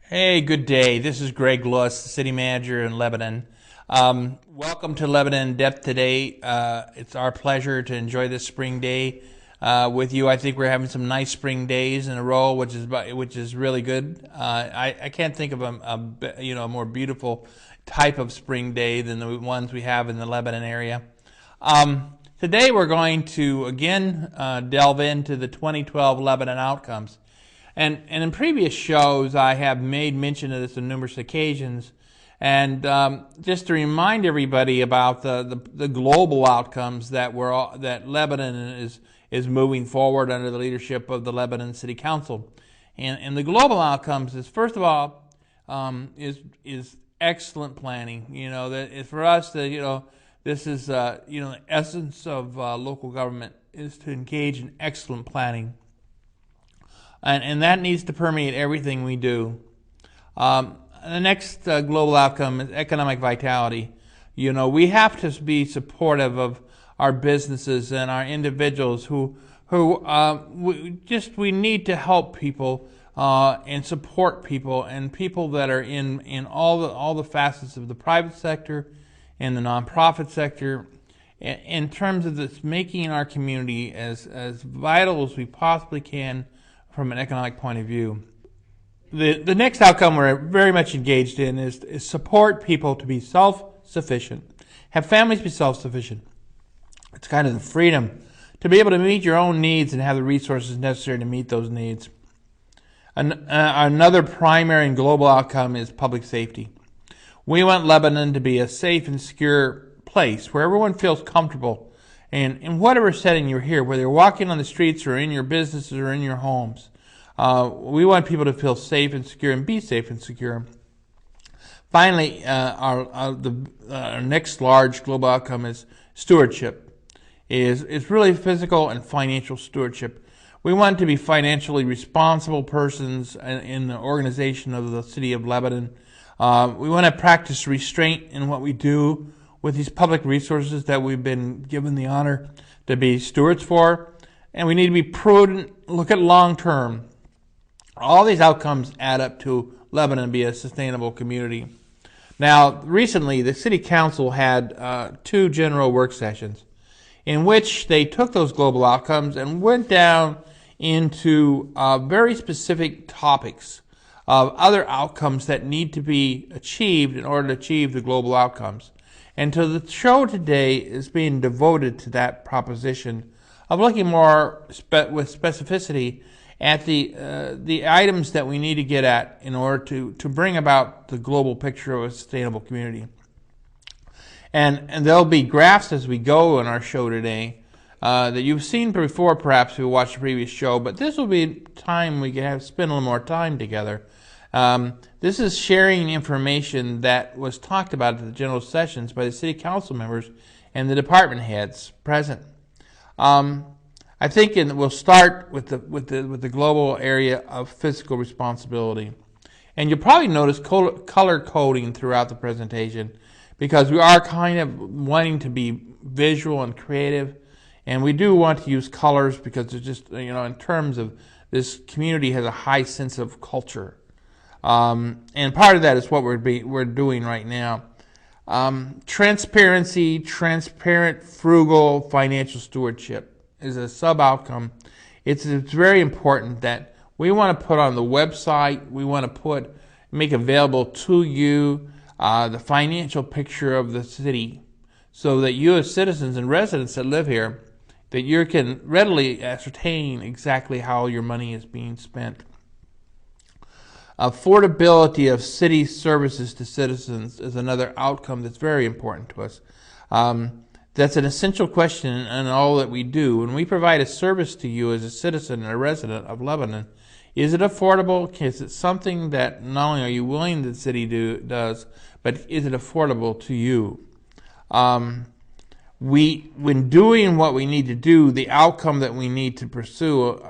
Hey, good day. This is Greg Lewis, the city manager in Lebanon. Welcome to Lebanon in Depth today. It's our pleasure to enjoy this spring day with you. I think we're having some nice spring days in a row, which is really good. I can't think of a more beautiful type of spring day than the ones we have in the Lebanon area. Today we're going to again delve into the 2012 Lebanon outcomes. And in previous shows, I have made mention of this on numerous occasions. And just to remind everybody about the global outcomes that Lebanon is moving forward under the leadership of the Lebanon City Council. And the global outcomes is, first of all, is excellent planning. That for us, this is the essence of local government is to engage in excellent planning. And that needs to permeate everything we do. The next global outcome is economic vitality. We have to be supportive of our businesses and our individuals we need to help people and support people and people that are in all the facets of the private sector and the nonprofit sector in terms of this making our community as vital as we possibly can from an economic point of view. The next outcome we're very much engaged in is support people to be self-sufficient. Have families be self-sufficient. It's kind of the freedom to be able to meet your own needs and have the resources necessary to meet those needs. Another primary and global outcome is public safety. We want Lebanon to be a safe and secure place where everyone feels comfortable. And in whatever setting you're here, whether you're walking on the streets or in your businesses or in your homes, we want people to feel safe and secure and be safe and secure. Finally, our next large global outcome is stewardship. It's really physical and financial stewardship. We want to be financially responsible persons in the organization of the city of Lebanon. We want to practice restraint in what we do with these public resources that we've been given the honor to be stewards for. And we need to be prudent, look at long term. All these outcomes add up to Lebanon be a sustainable community. Now, recently, the City Council had 2 general work sessions in which they took those global outcomes and went down into very specific topics of other outcomes that need to be achieved in order to achieve the global outcomes. And so the show today is being devoted to that proposition of looking more with specificity at the items that we need to get at in order to bring about the global picture of a sustainable community. And there'll be graphs as we go in our show today that you've seen before, perhaps if you watched the previous show, but this will be time we can spend a little more time together. This is sharing information that was talked about at the general sessions by the city council members and the department heads present. I think we'll start with the global area of fiscal responsibility, and you'll probably notice color coding throughout the presentation because we are kind of wanting to be visual and creative, and we do want to use colors because it's just in terms of this community has a high sense of culture. And part of that is what we're doing right now. Transparency, transparent, frugal financial stewardship is a sub-outcome. It's very important that we want to put on the website, we want to make available to you the financial picture of the city so that you as citizens and residents that live here, that you can readily ascertain exactly how your money is being spent. Affordability of city services to citizens is another outcome that's very important to us. That's an essential question in all that we do. When we provide a service to you as a citizen and a resident of Lebanon, is it affordable? Is it something that not only are you willing the city does, but is it affordable to you? When doing what we need to do, the outcome that we need to pursue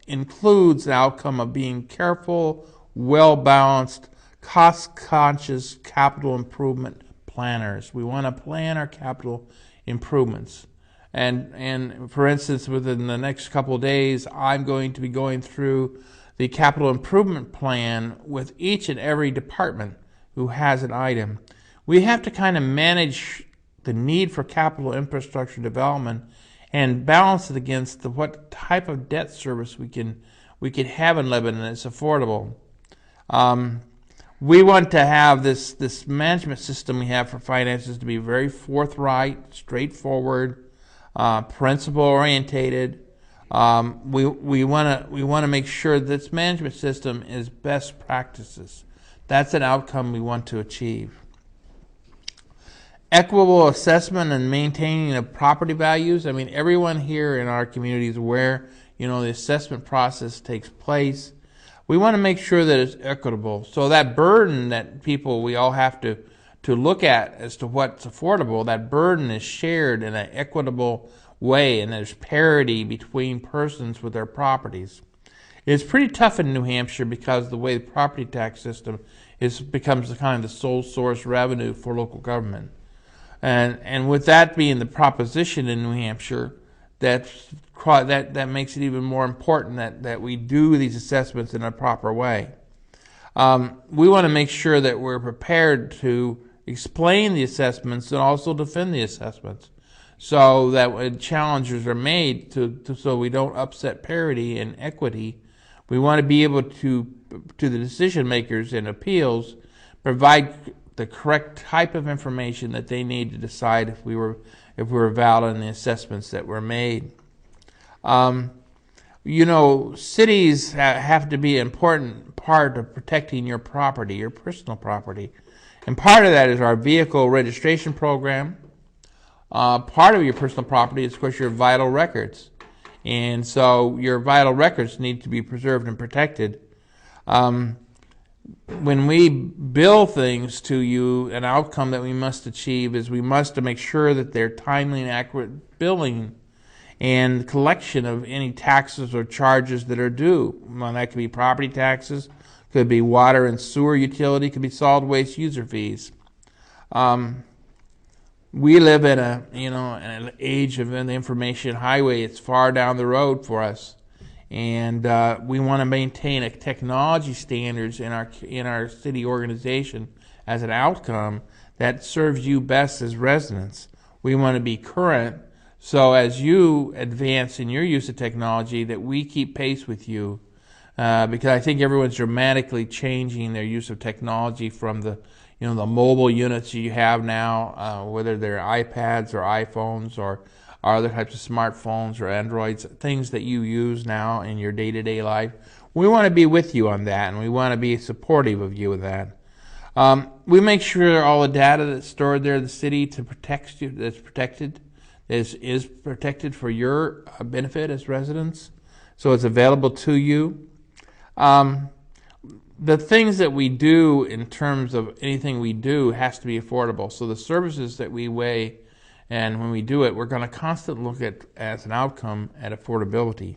includes the outcome of being careful, well-balanced, cost-conscious capital improvement planners. We want to plan our capital improvements. And for instance, within the next couple of days, I'm going to be going through the capital improvement plan with each and every department who has an item. We have to kind of manage the need for capital infrastructure development and balance it against what type of debt service we can have in Lebanon that's affordable. We want to have this management system we have for finances to be very forthright, straightforward, principle orientated. We want to make sure this management system is best practices. That's an outcome we want to achieve. Equitable assessment and maintaining of property values. I mean, everyone here in our community is aware, the assessment process takes place. We want to make sure that it's equitable. So that burden that we all have to look at as to what's affordable, that burden is shared in an equitable way, and there's parity between persons with their properties. It's pretty tough in New Hampshire because of the way the property tax system becomes the kind of the sole source revenue for local government. And with that being the proposition in New Hampshire, that makes it even more important that we do these assessments in a proper way. We want to make sure that we're prepared to explain the assessments and also defend the assessments, so that when challenges are made so we don't upset parity and equity, we want to be able to the decision makers in appeals provide the correct type of information that they need to decide if we were valid in the assessments that were made. Cities have to be an important part of protecting your property, your personal property. And part of that is our vehicle registration program. Part of your personal property is, of course, your vital records. And so your vital records need to be preserved and protected. When we bill things to you, an outcome that we must achieve is we must make sure that they're timely and accurate billing and collection of any taxes or charges that are due. Well, that could be property taxes, could be water and sewer utility, could be solid waste user fees. We live in an age of the information highway. It's far down the road for us. And we want to maintain a technology standards in our city organization as an outcome that serves you best as residents. We want to be current, so as you advance in your use of technology, that we keep pace with you, because I think everyone's dramatically changing their use of technology from the mobile units you have now, whether they're iPads or iPhones or other types of smartphones or Androids, things that you use now in your day-to-day life. We want to be with you on that, and we want to be supportive of you with that. We make sure all the data that's stored there in the city is protected for your benefit as residents, so it's available to you. The things that we do in terms of anything we do has to be affordable. So the services that we weigh, and when we do it, we're going to constantly look at, as an outcome, at affordability.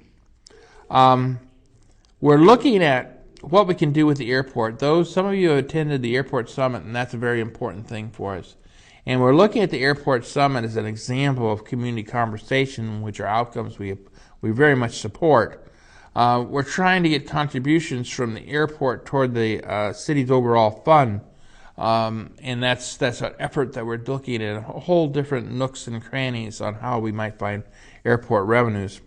We're looking at what we can do with the airport. Some of you have attended the airport summit, and that's a very important thing for us. And we're looking at the airport summit as an example of community conversation, which are outcomes we very much support. We're trying to get contributions from the airport toward the city's overall fund. And that's an effort that we're looking at a whole different nooks and crannies on how we might find airport revenues.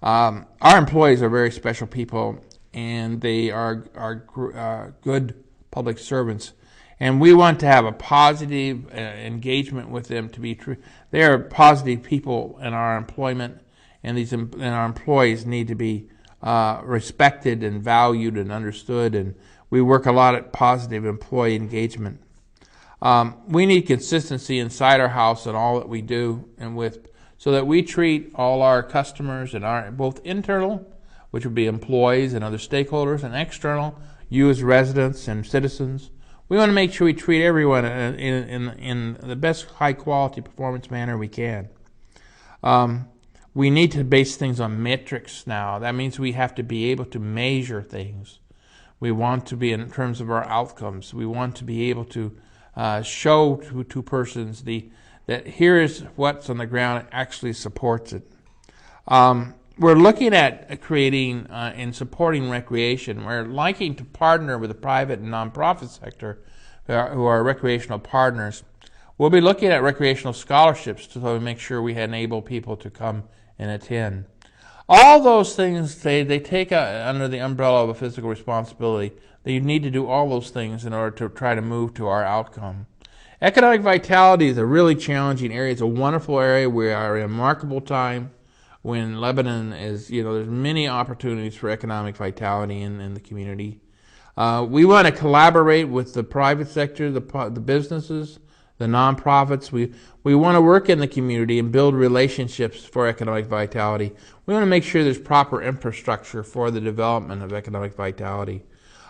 Our employees are very special people, and they are good public servants, and we want to have a positive engagement with them to be true. They are positive people in our employment, and our employees need to be respected and valued and understood, and we work a lot at positive employee engagement. We need consistency inside our house in all that we do, so that we treat all our customers and our both internal, which would be employees and other stakeholders, and external, you as residents and citizens. We want to make sure we treat everyone in the best high quality performance manner we can. We need to base things on metrics now. That means we have to be able to measure things. We want to be, in terms of our outcomes, we want to be able to show to persons that here is what's on the ground, it actually supports it. we're looking at creating and supporting recreation. We're liking to partner with the private and nonprofit sector who are recreational partners. We'll be looking at recreational scholarships to make sure we enable people to come and attend. All those things, they take under the umbrella of a physical responsibility. You need to do all those things in order to try to move to our outcome. Economic vitality is a really challenging area. It's a wonderful area. We are in a remarkable time when Lebanon is, there's many opportunities for economic vitality in the community. We want to collaborate with the private sector, the businesses, the nonprofits. We want to work in the community and build relationships for economic vitality. We want to make sure there's proper infrastructure for the development of economic vitality.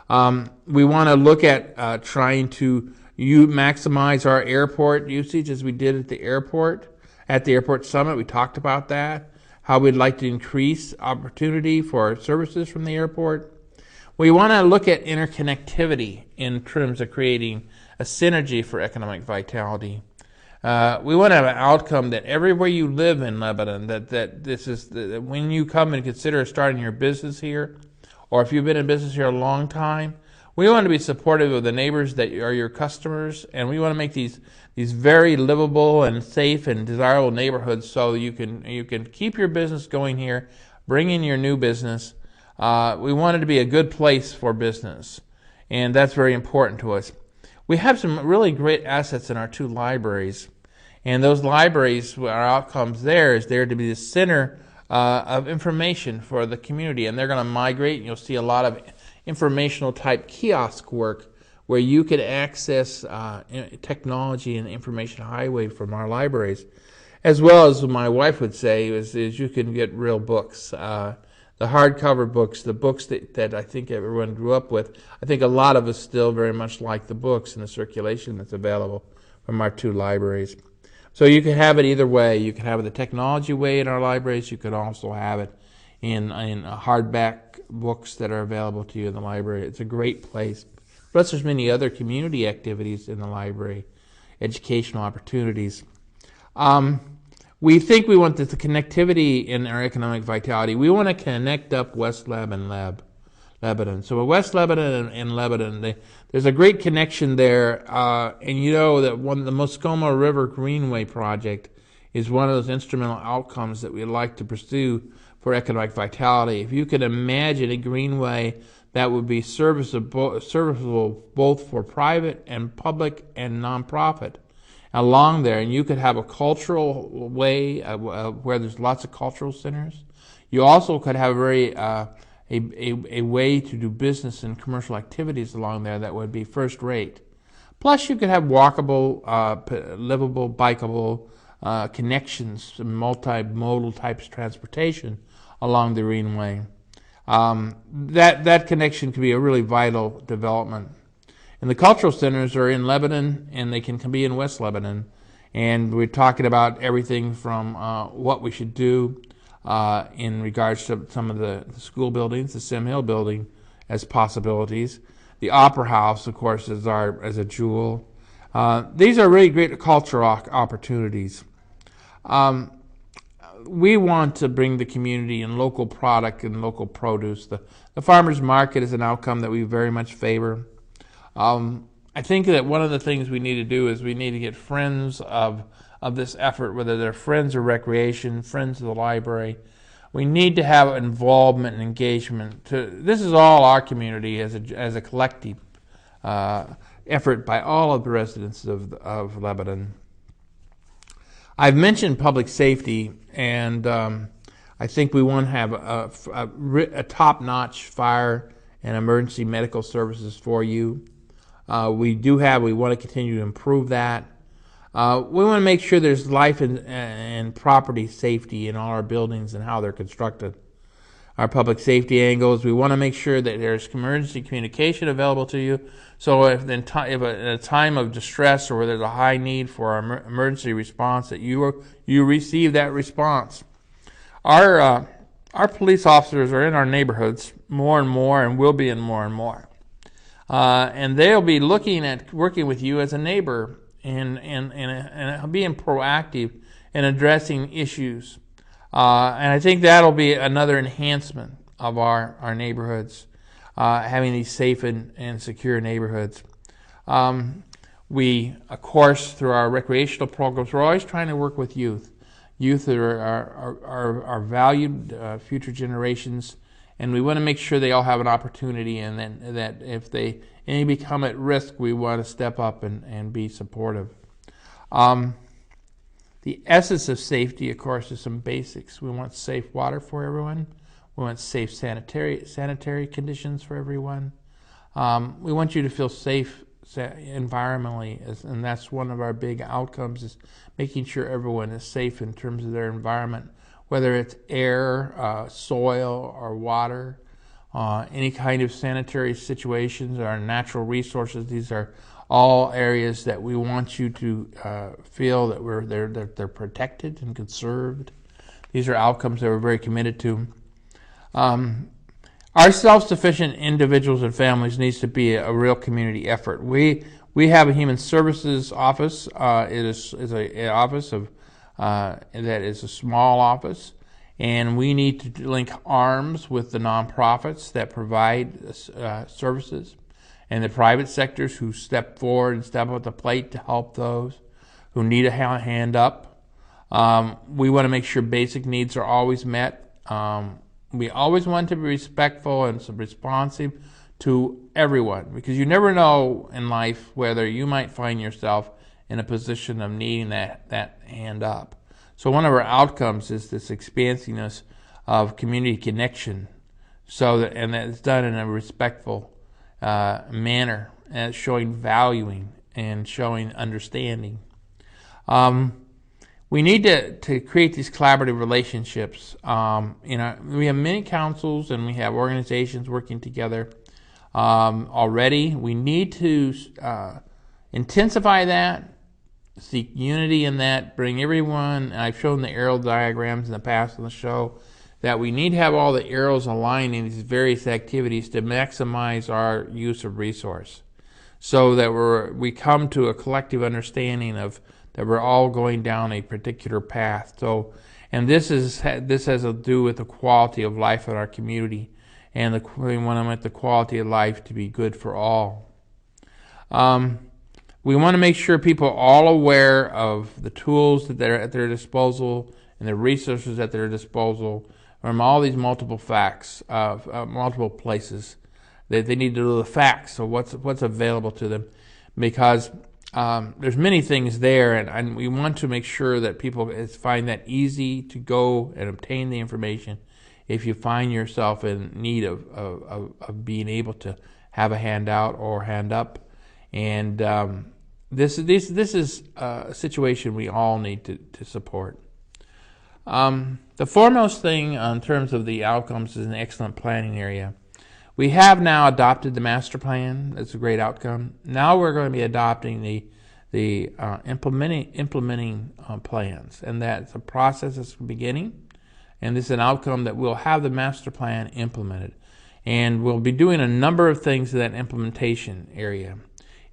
We want to look at trying to maximize our airport usage as we did at the airport. At the airport summit, we talked about that, how we'd like to increase opportunity for services from the airport. We want to look at interconnectivity in terms of creating a synergy for economic vitality. We want to have an outcome that everywhere you live in Lebanon, that when you come and consider starting your business here, or if you've been in business here a long time, we want to be supportive of the neighbors that are your customers, and we want to make these very livable and safe and desirable neighborhoods so you can keep your business going here, bring in your new business. We want it to be a good place for business, and that's very important to us. We have some really great assets in our 2 libraries, and those libraries, our outcomes there is there to be the center of information for the community, and they're going to migrate, and you'll see a lot of informational type kiosk work where you can access technology and information highway from our libraries, as well as my wife would say is you can get real books, the hardcover books, the books that I think everyone grew up with. I think a lot of us still very much like the books and the circulation that's available from our 2 libraries. So you can have it either way. You can have it the technology way in our libraries. You could also have it in hardback books that are available to you in the library. It's a great place. Plus, there's many other community activities in the library, educational opportunities. We think we want the connectivity in our economic vitality. We want to connect up West Lebanon. So West Lebanon and Lebanon, there's a great connection there. And you know that the Moscoma River Greenway project is one of those instrumental outcomes that we'd like to pursue for economic vitality. If you could imagine a greenway that would be serviceable both for private and public and nonprofit along there, and you could have a cultural way where there's lots of cultural centers. You also could have a way to do business and commercial activities along there that would be first rate. Plus, you could have walkable, livable, bikeable connections, multimodal types of transportation along the Greenway. That connection could be a really vital development. And the cultural centers are in Lebanon, and they can be in West Lebanon. And we're talking about everything from what we should do in regards to some of the school buildings, the Sim Hill building as possibilities. The Opera House, of course, as a jewel. These are really great cultural opportunities. We want to bring the community and local product and local produce. The farmers market is an outcome that we very much favor. I think that one of the things we need to do is we need to get friends of this effort, whether they're friends of recreation, friends of the library. We need to have involvement and engagement. This is all our community as a collective effort by all of the residents of Lebanon. I've mentioned public safety, and I think we want to have a top-notch fire and emergency medical services for you. We want to continue to improve that. We want to make sure there's life and property safety in all our buildings and how they're constructed. Our public safety angles, we want to make sure that there's emergency communication available to you. So if in a time of distress or where there's a high need for our emergency response, that you receive that response. Our police officers are in our neighborhoods more and more, and will be in more and more. And they'll be looking at working with you as a neighbor and being proactive in addressing issues. And I think that'll be another enhancement of our neighborhoods, having these safe and secure neighborhoods. We, of course, through our recreational programs, we're always trying to work with youth. Youth are valued future generations, and we want to make sure they all have an opportunity, and then that if any become at risk, we want to step up and be supportive. The essence of safety, of course, is some basics. We want safe water for everyone. We want safe sanitary conditions for everyone. We want you to feel safe environmentally, and that's one of our big outcomes, is making sure everyone is safe in terms of their environment, whether it's air, soil, or water, any kind of sanitary situations, or natural resources. These are all areas that we want you to feel that they're protected and conserved. These are outcomes that we're very committed to. Our self-sufficient individuals and families needs to be a real community effort. We have a human services office. It is an office that is a small office, and we need to link arms with the nonprofits that provide services, and the private sectors who step forward and step up at the plate to help those who need a hand up. We want to make sure basic needs are always met. We always want to be respectful and responsive to everyone, because you never know in life whether you might find yourself in a position of needing that hand up. So one of our outcomes is this expansiveness of community connection, and that it's done in a respectful manner, and showing valuing and showing understanding. We need to create these collaborative relationships. We have many councils and we have organizations working together already. We need to intensify that, seek unity in that, bring everyone. I've shown the arrow diagrams in the past on the show, that we need to have all the arrows aligned in these various activities to maximize our use of resource, so that we come to a collective understanding of that we're all going down a particular path. So, and this has to do with the quality of life in our community, and we want the quality of life to be good for all. We want to make sure people are all aware of the tools that are at their disposal and the resources at their disposal from all these multiple multiple places. They need to know the facts of what's available to them, because there's many things there, and we want to make sure that people find that easy to go and obtain the information if you find yourself in need of being able to have a handout or hand up. And this is a situation we all need to support. The foremost thing in terms of the outcomes is an excellent planning area. We have now adopted the master plan. That's a great outcome. Now we're going to be adopting the implementing plans, and that's a process that's beginning, and this is an outcome that we'll have the master plan implemented, and we'll be doing a number of things in that implementation area,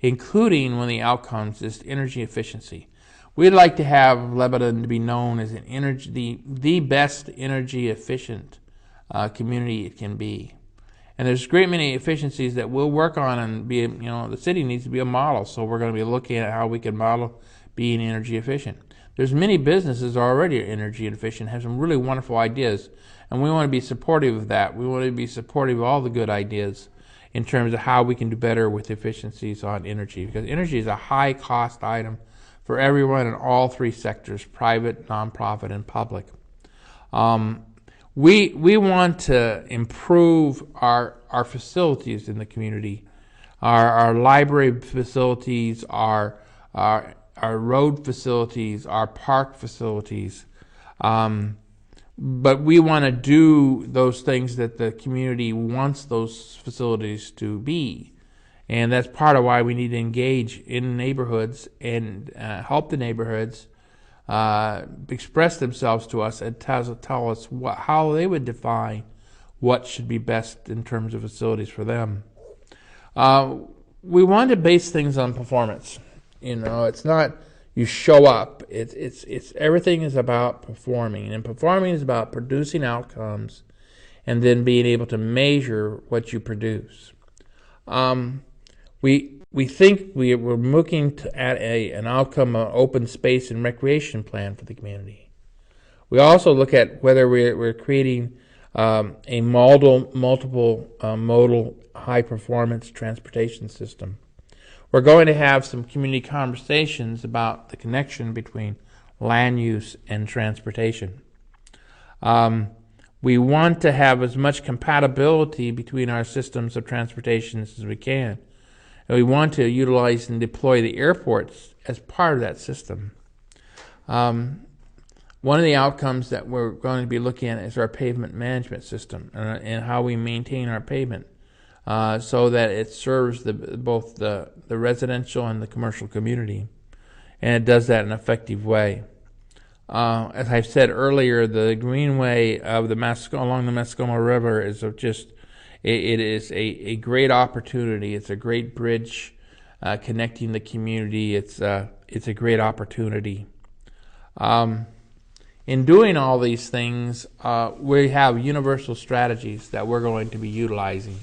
including one of the outcomes is energy efficiency. We'd like to have Lebanon to be known as the best energy efficient community it can be. And there's a great many efficiencies that we'll work on, and the city needs to be a model. So we're going to be looking at how we can model being energy efficient. There's many businesses already energy efficient, have some really wonderful ideas, and we want to be supportive of that. We want to be supportive of all the good ideas in terms of how we can do better with efficiencies on energy, because energy is a high cost item for everyone in all three sectors: private, nonprofit, and public. We want to improve our facilities in the community, our library facilities, our road facilities, our park facilities. But we want to do those things that the community wants those facilities to be. And that's part of why we need to engage in neighborhoods and help the neighborhoods express themselves to us and tell us how they would define what should be best in terms of facilities for them. We want to base things on performance. It's not, you show up. It's everything is about performing, and performing is about producing outcomes, and then being able to measure what you produce. We think we're looking at an outcome, an open space and recreation plan for the community. We also look at whether we're creating a multiple modal high performance transportation system. We're going to have some community conversations about the connection between land use and transportation. We want to have as much compatibility between our systems of transportation as we can. And we want to utilize and deploy the airports as part of that system. One of the outcomes that we're going to be looking at is our pavement management system and how we maintain our pavement so that it serves both the residential and the commercial community, and it does that in an effective way. As I said earlier, the greenway of along the Mascoma River is it is a great opportunity. It's a great bridge connecting the community. It's a great opportunity. In doing all these things, we have universal strategies that we're going to be utilizing.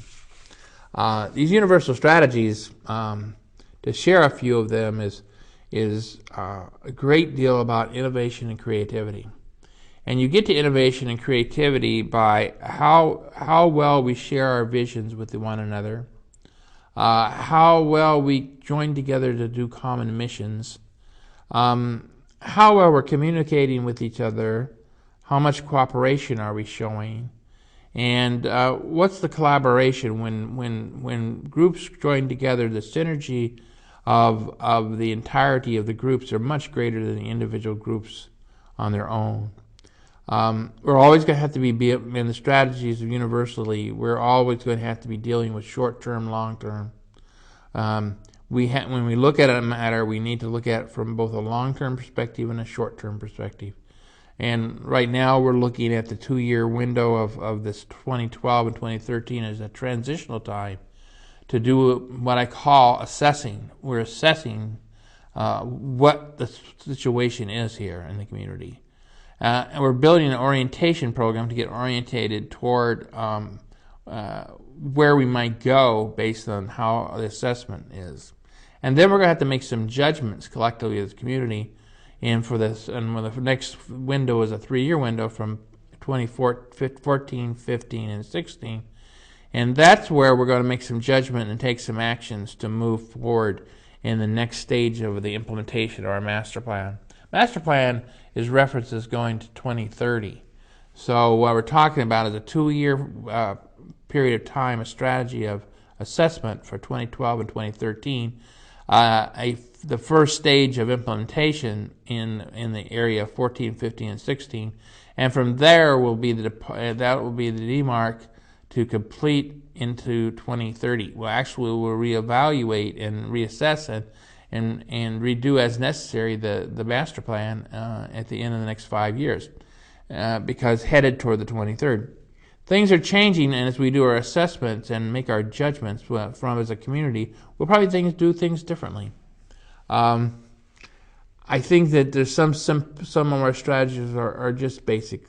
These universal strategies, to share a few of them, is a great deal about innovation and creativity. And you get to innovation and creativity by how well we share our visions with one another, how well we join together to do common missions, how well we're communicating with each other, how much cooperation are we showing, and what's the collaboration when groups join together. The synergy of the entirety of the groups are much greater than the individual groups on their own. We're always going to have to be in the strategies of universally. We're always going to have to be dealing with short-term, long-term. When we look at a matter, we need to look at it from both a long-term perspective and a short-term perspective. And right now, we're looking at the 2-year window of this 2012 and 2013 as a transitional time to do what I call assessing. We're assessing what the situation is here in the community. And we're building an orientation program to get orientated toward where we might go based on how the assessment is. And then we're going to have to make some judgments collectively as a community. And for this, and the next window is a 3-year window from 2014, 15, and 16. And that's where we're going to make some judgment and take some actions to move forward in the next stage of the implementation of our master plan. Master plan is referenced as going to 2030. So what we're talking about is a 2-year period of time, a strategy of assessment for 2012 and 2013, the first stage of implementation in the area of 14, 15, and 16, and from there will be the demarc to complete into 2030. We'll reevaluate and reassess and redo as necessary the master plan at the end of the next 5 years, because headed toward the 2030. Things are changing, and as we do our assessments and make our judgments from as a community, we'll probably do things differently. I think that there's some of our strategies are just basic.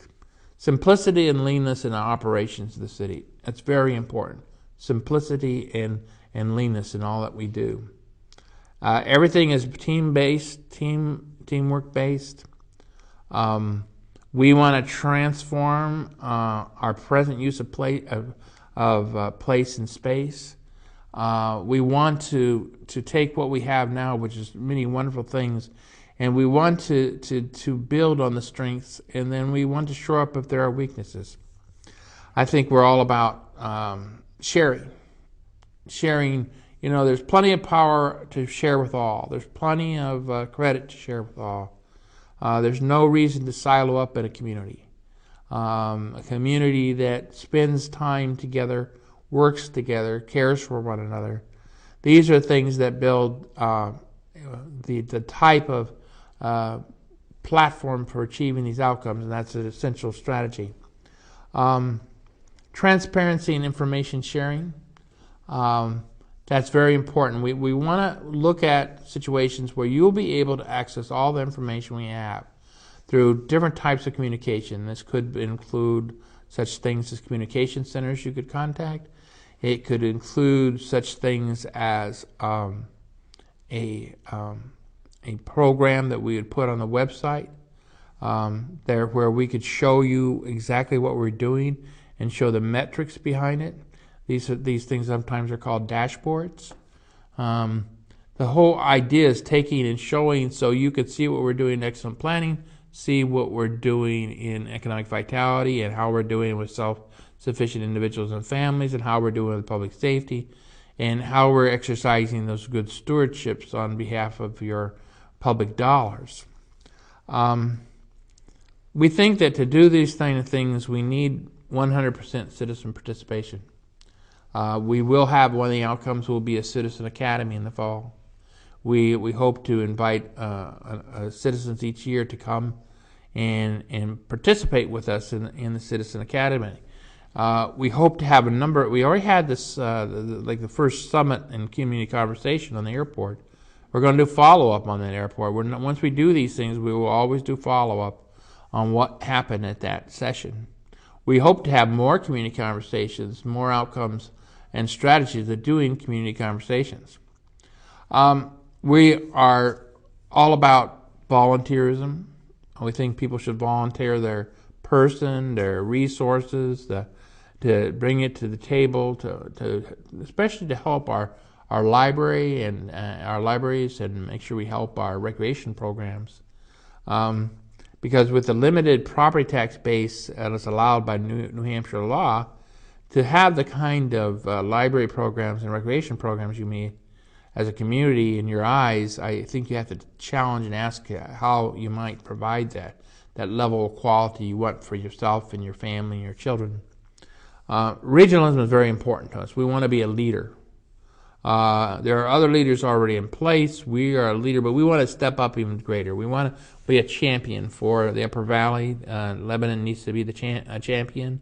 Simplicity and leanness in the operations of the city. That's very important. Simplicity and leanness in all that we do. Everything is team-based, teamwork-based. We want to transform our present use of place and space. We want to take what we have now, which is many wonderful things, and we want to build on the strengths, and then we want to shore up if there are weaknesses. I think we're all about sharing. Sharing, there's plenty of power to share with all. There's plenty of credit to share with all. There's no reason to silo up in a community. A community that spends time together, works together, cares for one another. These are things that build the type of platform for achieving these outcomes, and that's an essential strategy. Transparency and information sharing. That's very important. We want to look at situations where you'll be able to access all the information we have through different types of communication. This could include such things as communication centers you could contact. It could include such things as a program that we would put on the website there where we could show you exactly what we're doing and show the metrics behind it. These things sometimes are called dashboards. The whole idea is taking and showing so you could see what we're doing in excellent planning, see what we're doing in economic vitality, and how we're doing with self-sufficient individuals and families, and how we're doing with public safety, and how we're exercising those good stewardships on behalf of your public dollars. We think that to do these kind of things, we need 100% citizen participation. We will have, one of the outcomes will be a citizen academy in the fall. We hope to invite citizens each year to come and participate with us in the Citizen Academy. We hope to have a number. We already had this, like the first summit and community conversation on the airport. We're going to do follow-up on that airport. Once we do these things, we will always do follow-up on what happened at that session. We hope to have more community conversations, more outcomes, and strategies of doing community conversations. We are all about volunteerism. We think people should volunteer their person, their resources, to bring it to the table, to especially to help our library and our libraries, and make sure we help our recreation programs. Because with the limited property tax base that is allowed by New Hampshire law, to have the kind of library programs and recreation programs you need as a community in your eyes, I think you have to challenge and ask how you might provide that level of quality you want for yourself and your family and your children. Regionalism is very important to us. We want to be a leader. There are other leaders already in place. We are a leader, but we want to step up even greater. We want to be a champion for the Upper Valley. Lebanon needs to be a champion.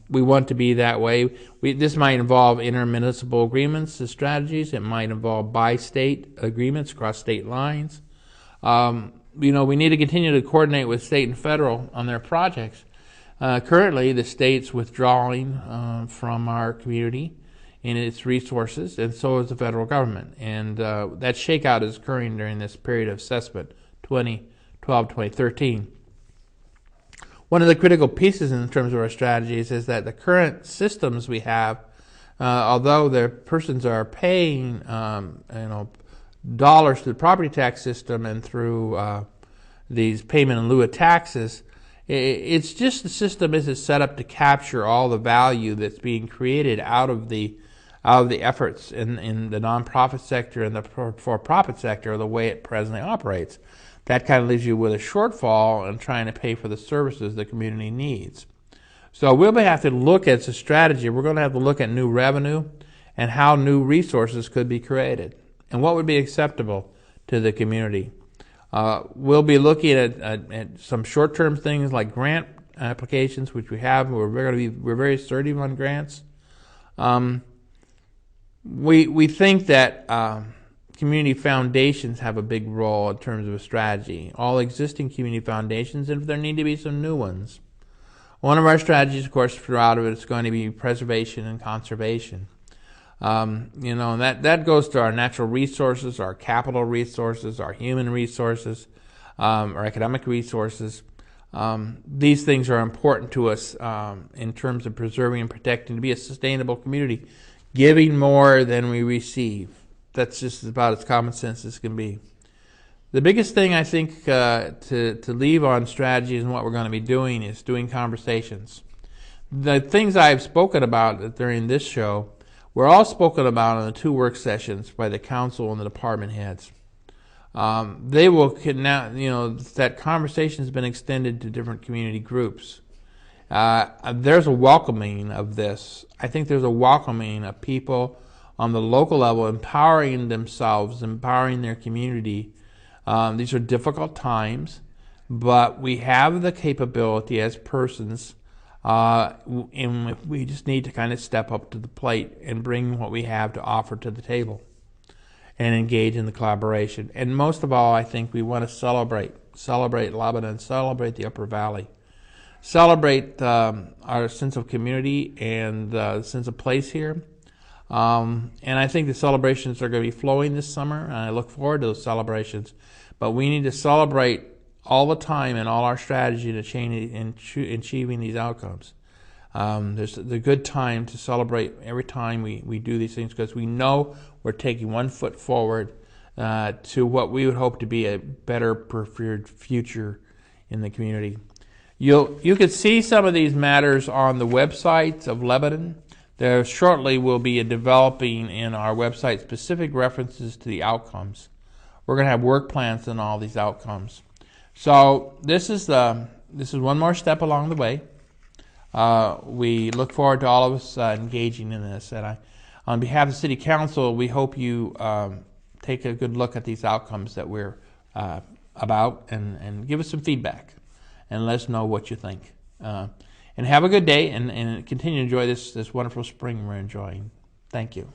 We want to be that way. This might involve intermunicipal agreements and strategies. It might involve bi-state agreements across state lines. We need to continue to coordinate with state and federal on their projects. Currently, the state's withdrawing from our community and its resources, and so is the federal government. And that shakeout is occurring during this period of assessment, 2012-2013. One of the critical pieces in terms of our strategies is that the current systems we have, although the persons are paying dollars to the property tax system and through these payment in lieu of taxes, it's just the system isn't set up to capture all the value that's being created out of the efforts in the nonprofit sector and the for-profit sector, the way it presently operates. That kind of leaves you with a shortfall in trying to pay for the services the community needs. So we'll have to look at a strategy. We're going to have to look at new revenue and how new resources could be created and what would be acceptable to the community. We'll be looking at some short-term things like grant applications, which we have. We're very assertive on grants. We think that community foundations have a big role in terms of a strategy. All existing community foundations, and if there need to be some new ones. One of our strategies, of course, throughout it is going to be preservation and conservation. And that goes to our natural resources, our capital resources, our human resources, our economic resources. These things are important to us in terms of preserving and protecting to be a sustainable community, giving more than we receive. That's just about as common sense as can be. The biggest thing I think to leave on strategies and what we're going to be doing is doing conversations. The things I've spoken about during this show were all spoken about in the 2 work sessions by the council and the department heads. They will now, that conversation has been extended to different community groups. There's a welcoming of this. I think there's a welcoming of people on the local level empowering themselves, empowering their community. These are difficult times, but we have the capability as persons And we just need to kind of step up to the plate and bring what we have to offer to the table and engage in the collaboration. And most of all, I think we want to celebrate Lebanon, celebrate the Upper Valley, celebrate our sense of community and sense of place here. And I think the celebrations are going to be flowing this summer, and I look forward to those celebrations. But we need to celebrate all the time in all our strategy in achieving these outcomes. There's the good time to celebrate every time we do these things, because we know we're taking one foot forward to what we would hope to be a better preferred future in the community. You can see some of these matters on the websites of Lebanon. There shortly will be developing in our website specific references to the outcomes. We're going to have work plans on all these outcomes. So this is one more step along the way. We look forward to all of us engaging in this. And on behalf of the City Council, we hope you take a good look at these outcomes that we're about and give us some feedback and let us know what you think. And have a good day and continue to enjoy this wonderful spring we're enjoying. Thank you.